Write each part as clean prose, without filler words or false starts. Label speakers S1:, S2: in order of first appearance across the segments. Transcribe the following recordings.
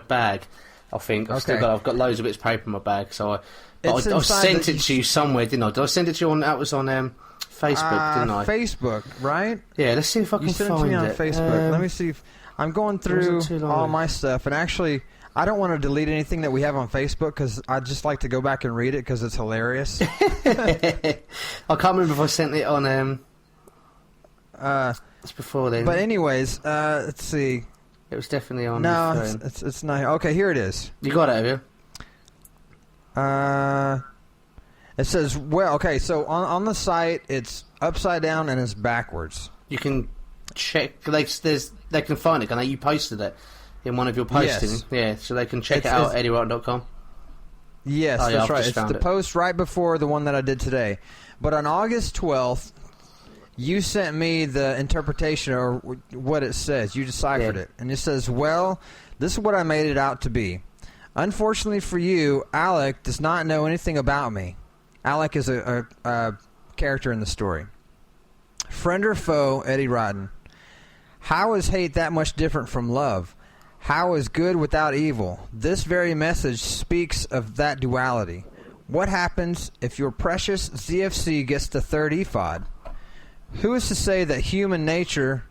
S1: bag. I think I've got loads of bits of paper in my bag, so I sent it to you somewhere, didn't I? Did I send it to you on? That was on Facebook, didn't I?
S2: Facebook, right?
S1: Yeah, let's see if I can find it.
S2: You sent it to me on Facebook. Let me see if I'm going through all my stuff, and actually, I don't want to delete anything that we have on Facebook because I'd just like to go back and read it because it's hilarious.
S1: I can't remember if I sent it on. It's before then.
S2: But anyways, let's see.
S1: It was definitely on.
S2: No, it's not. Okay, here it is.
S1: You got it, have
S2: you? It says, well, okay, so on the site, it's upside down and it's backwards.
S1: You can check. They can find it. Can they? You posted it in one of your postings.
S2: Yes.
S1: Yeah, so they can check it out at eddierotten.com.
S2: Yes, that's right. It's the post right before the one that I did today. But on August 12th, you sent me the interpretation or what it says. You deciphered it. And it says, well, this is what I made it out to be. Unfortunately for you, Alec does not know anything about me. Alec is a character in the story. Friend or foe, Eddie Rotten. How is hate that much different from love? How is good without evil? This very message speaks of that duality. What happens if your precious ZFC gets the third ephod? Who is to say that human nature...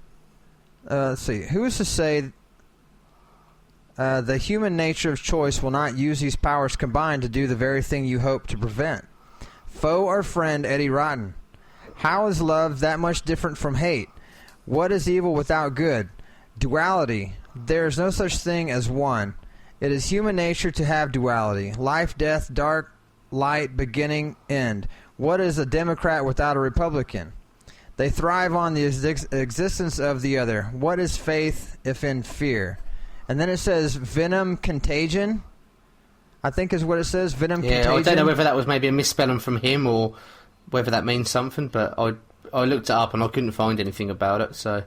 S2: Who is to say the human nature of choice will not use these powers combined to do the very thing you hope to prevent? Foe or friend, Eddie Rotten. How is love that much different from hate? What is evil without good? Duality. There is no such thing as one. It is human nature to have duality. Life, death, dark, light, beginning, end. What is a Democrat without a Republican? They thrive on the existence of the other. What is faith if in fear? And then it says venom contagion, I think is what it says, venom contagion.
S1: I don't know whether that was maybe a misspelling from him or whether that means something, but I looked it up and I couldn't find anything about it, so...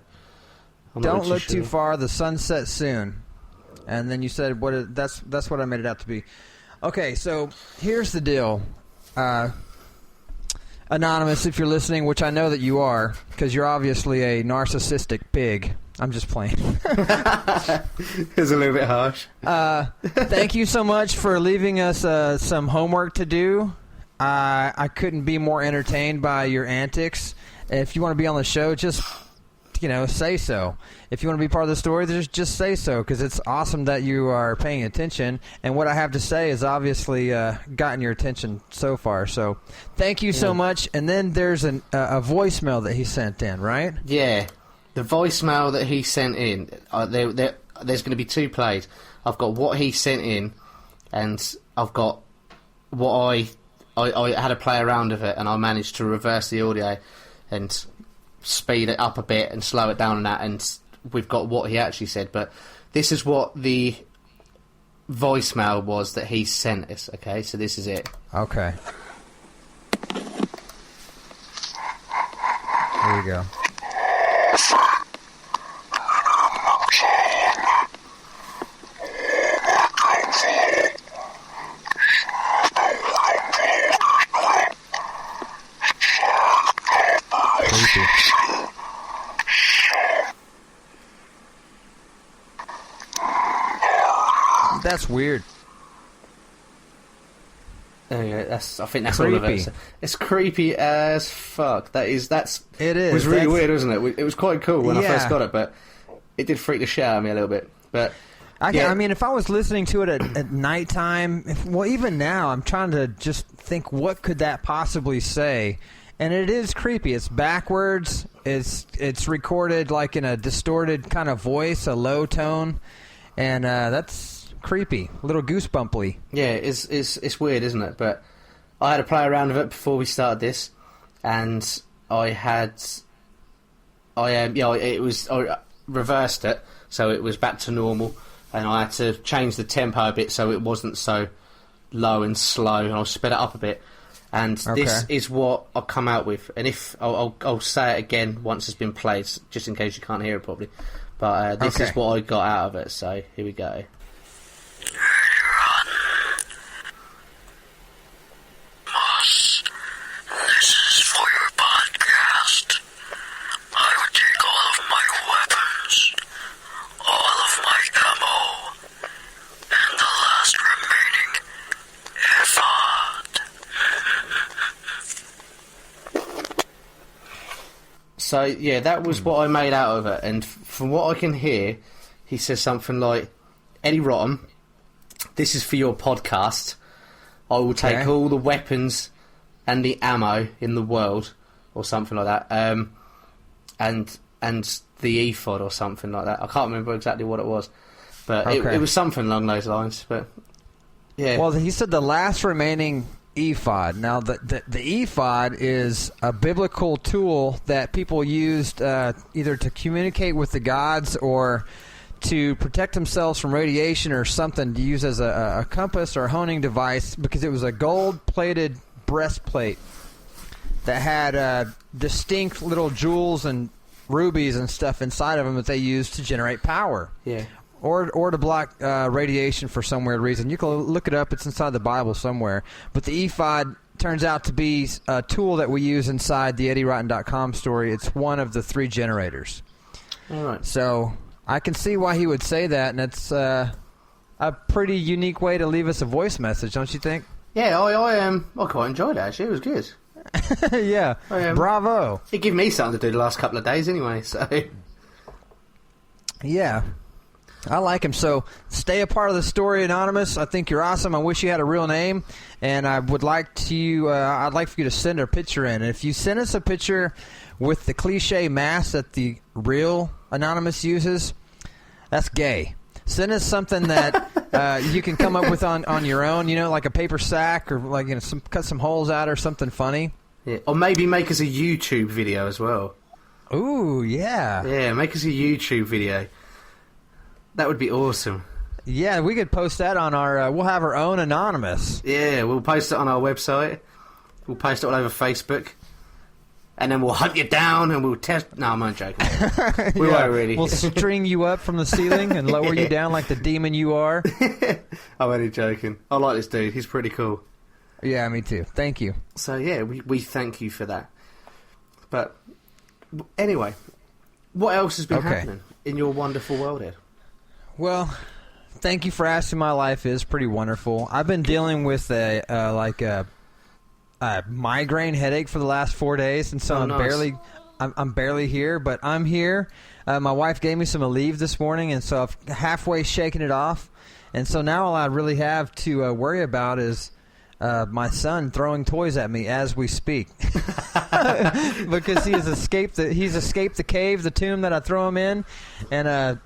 S2: Don't look too far, the sun sets soon. And then you said, that's what I made it out to be. Okay, so here's the deal. Anonymous, if you're listening, which I know that you are, because you're obviously a narcissistic pig. I'm just playing.
S1: It's a little bit harsh.
S2: Thank you so much for leaving us some homework to do. I couldn't be more entertained by your antics. If you want to be on the show, just... say so. If you want to be part of the story, just say so, because it's awesome that you are paying attention, and what I have to say has obviously gotten your attention so far, so thank you so much. And then there's a voicemail that he sent in, right?
S1: Yeah, the voicemail that he sent in, there's going to be two played. I've got what he sent in, and I've got what I had to play around with it, and I managed to reverse the audio and speed it up a bit and slow it down and that, and we've got what he actually said. But this is what the voicemail was that he sent us, okay? So this is it.
S2: Okay. Here we go. That's weird.
S1: There you go. I think that's
S2: creepy.
S1: All of it. It's creepy as fuck. It is.
S2: It
S1: was really weird, wasn't it? It was quite cool when I first got it, but it did freak the shit out of me a little bit. But
S2: I mean, if I was listening to it at nighttime, even now, I'm trying to just think what could that possibly say, and it is creepy. It's backwards. It's recorded like in a distorted kind of voice, a low tone, and that's creepy, a little goosebumply.
S1: Yeah, it's weird, isn't it? But I had to play around with it before we started this, and I reversed it, so it was back to normal, and I had to change the tempo a bit so it wasn't so low and slow, and I sped it up a bit. And this is what I'll come out with, and if I'll say it again once it's been played, just in case you can't hear it probably. But this is what I got out of it. So here we go.
S3: Moss, this is for your podcast. I would take all of my weapons, all of my ammo,
S1: So, yeah, that was what I made out of it. And from what I can hear, he says something like, Eddie Rotten, this is for your podcast. I will take all the weapons and the ammo in the world, or something like that, and the ephod or something like that. I can't remember exactly what it was, but it was something along those lines. But yeah.
S2: Well, he said the last remaining ephod. Now, the ephod is a biblical tool that people used either to communicate with the gods or to protect themselves from radiation or something, to use as a compass or a honing device, because it was a gold-plated breastplate that had distinct little jewels and rubies and stuff inside of them that they used to generate power.
S1: Yeah.
S2: Or to block radiation for some weird reason. You can look it up. It's inside the Bible somewhere. But the ephod turns out to be a tool that we use inside the EddieRotten.com story. It's one of the 3 generators.
S1: All right.
S2: So I can see why he would say that, and it's a pretty unique way to leave us a voice message, don't you think?
S1: Yeah, I quite enjoyed it, actually. It was good.
S2: Yeah. Bravo.
S1: It gave me something to do the last couple of days anyway, so...
S2: Yeah. I like him. So stay a part of the story, Anonymous. I think you're awesome. I wish you had a real name, and I would like to. I'd like for you to send a picture in. And if you send us a picture with the cliche mask that the real Anonymous uses, that's gay. Send us something that you can come up with on your own. You know, like a paper sack, or like cut some holes out, or something funny.
S1: Yeah. Or maybe make us a YouTube video as well.
S2: Ooh, yeah.
S1: Yeah, make us a YouTube video. That would be awesome.
S2: Yeah, we could post that on our... we'll have our own Anonymous.
S1: Yeah, we'll post it on our website. We'll post it all over Facebook. And then we'll hunt you down and we'll test... No, I'm not joking. We won't really.
S2: We'll string you up from the ceiling and lower you down like the demon you are.
S1: I'm only joking. I like this dude. He's pretty cool.
S2: Yeah, me too. Thank you.
S1: So, yeah, we thank you for that. But, anyway, what else has been happening in your wonderful world, Ed?
S2: Well, thank you for asking. My life is pretty wonderful. I've been dealing with a migraine headache for the last 4 days, and so I'm barely here, but I'm here. My wife gave me some Aleve this morning, and so I've halfway shaken it off. And so now all I really have to worry about is my son throwing toys at me as we speak, because he's escaped the cave, the tomb that I throw him in, and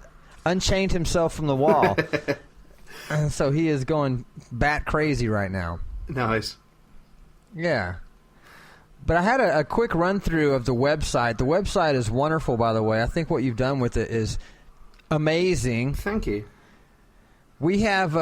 S2: unchained himself from the wall. And so he is going bat crazy right now.
S1: Nice.
S2: Yeah. But I had a quick run-through of the website. The website is wonderful, by the way. I think what you've done with it is amazing.
S1: Thank you.
S2: We have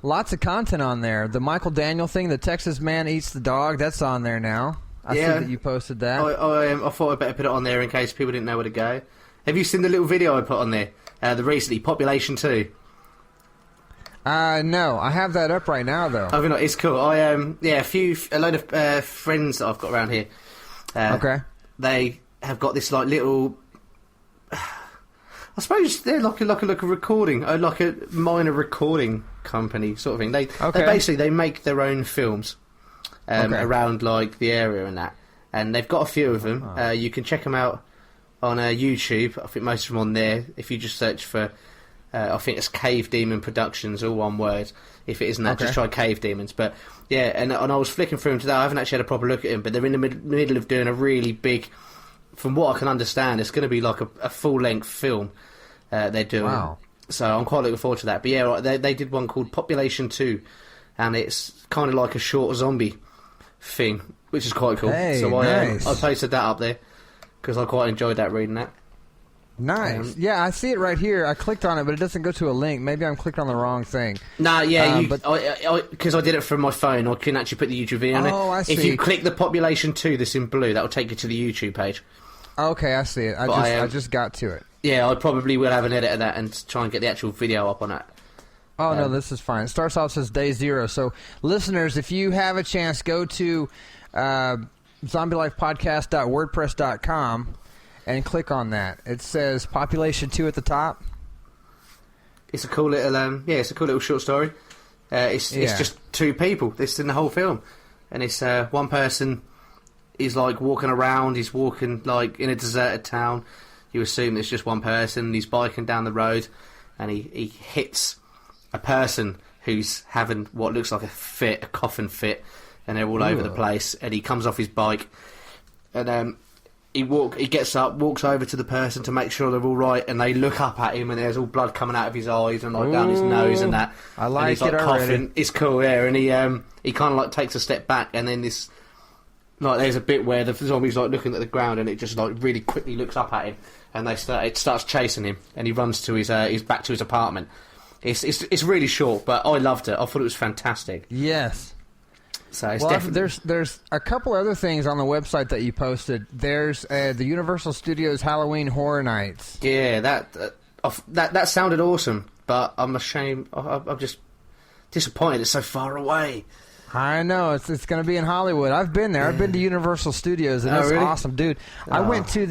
S2: lots of content on there. The Michael Daniel thing, the Texas Man Eats the Dog, that's on there now. I see that you posted that.
S1: I thought I'd better put it on there in case people didn't know where to go. Have you seen the little video I put on there? The recently, Population 2.
S2: No, I have that up right now though.
S1: Oh, it's cool. A load of friends that I've got around here. They have got this like little. I suppose they're like a recording, like a minor recording company sort of thing. They basically make their own films around like the area and that, and they've got a few of them. You can check them out on YouTube. I think most of them on there. If you just search for, I think it's Cave Demon Productions, all one word. If it isn't that, just try Cave Demons. But yeah, and I was flicking through them today. I haven't actually had a proper look at them, but they're in the middle of doing a really big. From what I can understand, it's going to be like a full-length film they're doing. Wow. So I'm quite looking forward to that. But yeah, they did one called Population 2, and it's kind of like a short zombie thing, which is quite cool.
S2: Hey,
S1: so
S2: nice.
S1: I posted that up there because I quite enjoyed that, reading that.
S2: Nice. Yeah, I see it right here. I clicked on it, but it doesn't go to a link. Maybe I'm clicking on the wrong thing.
S1: Nah, yeah, because I did it from my phone, I couldn't actually put the YouTube video on it.
S2: Oh, I see.
S1: If you click the Population 2 that's in blue, that will take you to the YouTube page.
S2: Okay, I see it. I just got to it.
S1: Yeah, I probably will have an edit of that and try and get the actual video up on that.
S2: Oh, no, this is fine. It starts off as day 0. So, listeners, if you have a chance, go to zombielifepodcast.wordpress.com and click on that. It says Population 2 at the top.
S1: It's a cool little, it's a cool little short story. It's just 2 people. This is in the whole film, and it's one person he's like walking around. He's walking like in a deserted town. You assume it's just one person. And he's biking down the road, and he hits a person who's having what looks like a coffin fit, and they're all over the place. And he comes off his bike, and he gets up, walks over to the person to make sure they're all right, and they look up at him, and there's all blood coming out of his eyes and like down his nose and that.
S2: I like
S1: and he's, like,
S2: it
S1: coughing.
S2: already.
S1: It's cool, yeah. And he kind of like takes a step back, and then this like there's a bit where the zombie's like looking at the ground, and it just like really quickly looks up at him, and it starts chasing him, and he runs to his back to his apartment. It's really short, but I loved it. I thought it was fantastic.
S2: Yes.
S1: So it's definitely...
S2: there's a couple other things on the website that you posted. There's the Universal Studios Halloween Horror Nights.
S1: Yeah, that sounded awesome, but I'm ashamed. I'm just disappointed it's so far away.
S2: I know it's going to be in Hollywood. I've been there. I've been to Universal Studios, and it's
S1: really?
S2: awesome, dude. I went to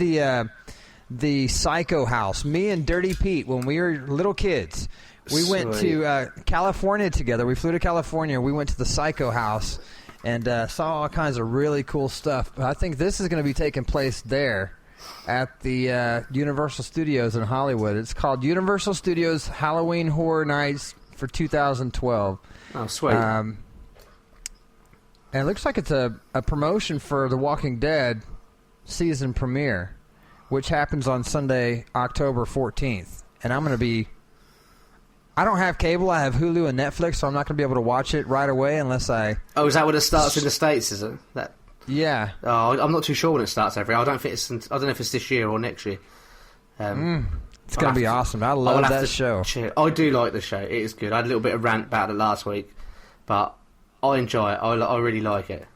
S2: the Psycho House. Me and Dirty Pete, when we were little kids. We went to California together. We flew to California. We went to the Psycho House and saw all kinds of really cool stuff. I think this is going to be taking place there at the Universal Studios in Hollywood. It's called Universal Studios Halloween Horror Nights for 2012.
S1: Oh, sweet.
S2: And it looks like it's a promotion for The Walking Dead season premiere, which happens on Sunday, October 14th. And I'm going to be... I don't have cable. I have Hulu and Netflix, so I'm not going to be able to watch it right away unless I...
S1: Oh, is that when it starts in the States, is it?
S2: Yeah.
S1: Oh, I'm not too sure when it starts every... I don't know if it's this year or next year.
S2: It's going to be awesome. I love that show.
S1: I do like the show. It is good. I had a little bit of rant about it last week, but I enjoy it. I really like it.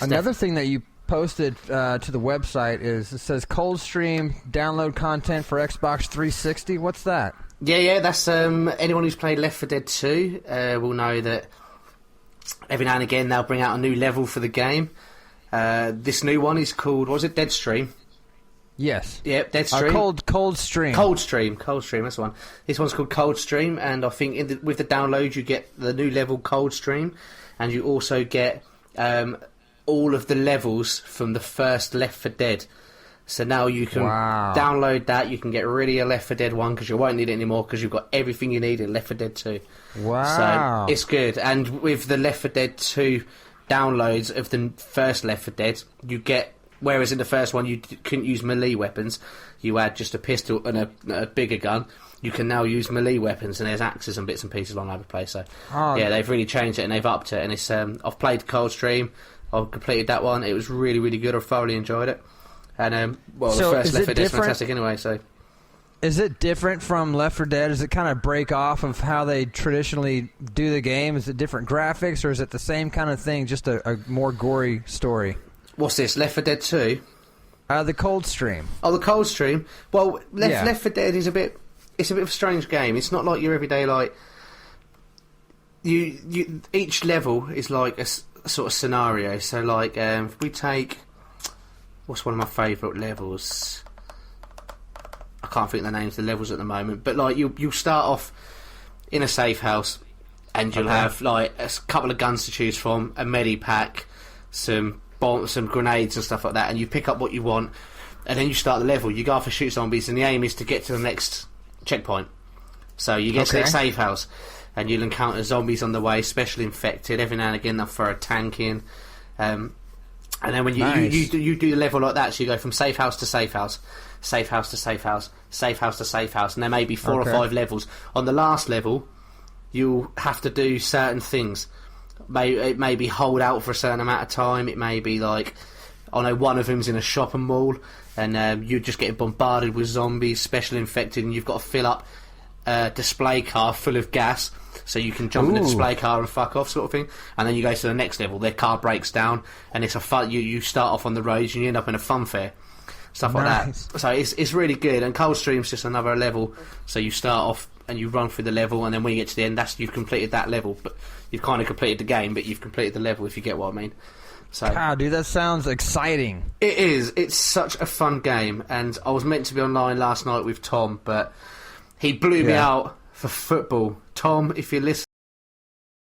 S2: Another thing that you posted to the website is it says Coldstream download content for Xbox 360. What's that?
S1: Yeah, that's anyone who's played Left 4 Dead 2 will know that every now and again they'll bring out a new level for the game. This new one is called, what was it, Deadstream?
S2: Yes.
S1: Yep, Deadstream.
S2: Coldstream.
S1: Coldstream, that's the one. This one's called Coldstream, and I think with the download you get the new level Coldstream, and you also get all of the levels from the first Left 4 Dead. So now you can download that. You can get rid of your Left 4 Dead 1 because you won't need it anymore because you've got everything you need in Left 4 Dead 2.
S2: Wow.
S1: So it's good. And with the Left 4 Dead 2 downloads of the first Left 4 Dead, you get... Whereas in the first one you couldn't use melee weapons, you had just a pistol and a bigger gun. You can now use melee weapons, and there's axes and bits and pieces all over the place. So yeah, they've really changed it and they've upped it. And it's I've played Coldstream. I've completed that one. It was really, really good. I thoroughly enjoyed it. And the first Left 4 Dead is fantastic anyway. So
S2: is it different from Left 4 Dead? Does it kind of break off of how they traditionally do the game? Is it different graphics, or is it the same kind of thing, just a more gory story?
S1: What's this, Left 4 Dead 2?
S2: The Coldstream.
S1: Oh, the Coldstream. Well, Left 4 Dead is a bit of a strange game. It's not like your everyday, like... Each level is like a sort of scenario. So, like, if we take... What's one of my favourite levels? I can't think of the names of the levels at the moment. But, like, you'll start off in a safe house, and you'll have, like, a couple of guns to choose from, a medipack, some grenades and stuff like that, and you pick up what you want, and then you start the level. You go off and shoot zombies, and the aim is to get to the next checkpoint. So you get to the safe house, and you'll encounter zombies on the way, special infected. Every now and again they'll throw a tank in, and then when you do the level like that, so you go from safe house to safe house, safe house to safe house, safe house to safe house, and there may be 4 or 5 levels. On the last level, you'll have to do certain things. It may be hold out for a certain amount of time. It may be like, I know one of them's in a shopping mall, and you're just getting bombarded with zombies, special infected, and you've got to fill up a display car full of gas so you can jump in the display car and fuck off, sort of thing. And then you go to the next level. Their car breaks down, and it's a fun. You start off on the roads, and you end up in a fun fair, stuff like that. So it's really good. And Coldstream's just another level. So you start off and you run through the level, and then when you get to the end, you've completed that level. But you've kind of completed the game, but you've completed the level, if you get what I mean. So,
S2: wow, dude, that sounds exciting.
S1: It is. It's such a fun game, and I was meant to be online last night with Tom, but he blew me out for football. Tom, if you're listening...